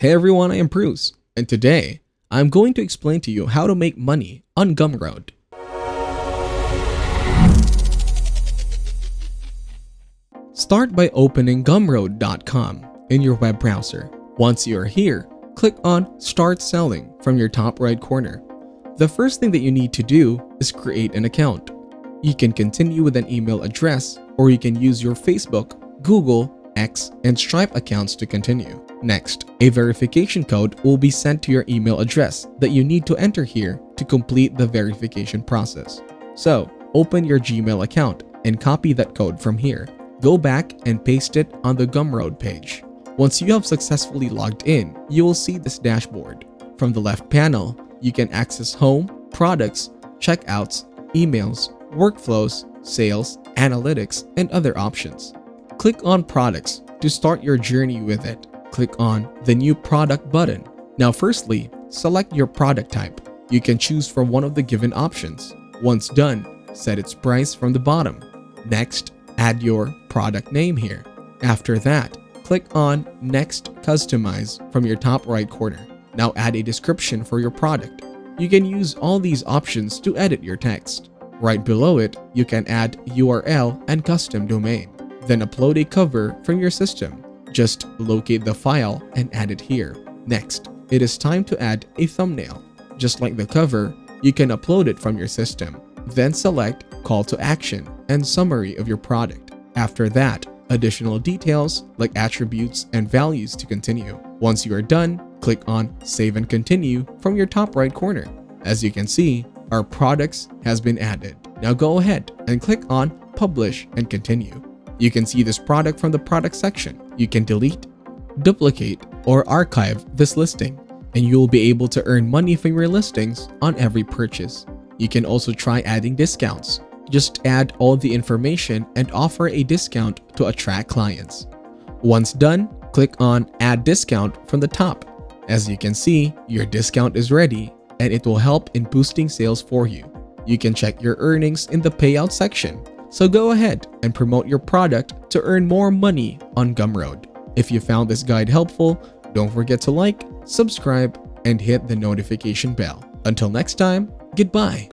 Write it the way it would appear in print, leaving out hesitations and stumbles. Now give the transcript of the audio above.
Hey everyone, I am Bruce, and today I'm going to explain to you how to make money on Gumroad. Start by opening gumroad.com in your web browser. Once you are here, click on Start Selling from your top right corner. The first thing that you need to do is create an account. You can continue with an email address, or you can use your Facebook, Google, X, and Stripe accounts to continue. Next, a verification code will be sent to your email address that you need to enter here to complete the verification process. So, open your Gmail account and copy that code from here. Go back and paste it on the Gumroad page. Once you have successfully logged in, you will see this dashboard. From the left panel, you can access home, products, checkouts, emails, workflows, sales, analytics, and other options. Click on products to start your journey with it. Click on the new product button. Now firstly, select your product type. You can choose from one of the given options. Once done, set its price from the bottom. Next, add your product name here. After that, click on Next Customize from your top right corner. Now add a description for your product. You can use all these options to edit your text. Right below it, you can add URL and custom domain. Then upload a cover from your system. Just locate the file and add it here. Next, it is time to add a thumbnail. Just like the cover, you can upload it from your system. Then select Call to Action and Summary of your product. After that, additional details like attributes and values to continue. Once you are done, click on Save and Continue from your top right corner. As you can see, our products has been added. Now go ahead and click on Publish and Continue. You can see this product from the product section. You can delete, duplicate, or archive this listing, and you will be able to earn money from your listings on every purchase. You can also try adding discounts. Just add all the information and offer a discount to attract clients. Once done, click on Add Discount from the top. As you can see, your discount is ready, and it will help in boosting sales for you. You can check your earnings in the payout section. So go ahead and promote your product to earn more money on Gumroad. If you found this guide helpful, don't forget to like, subscribe, and hit the notification bell. Until next time, goodbye.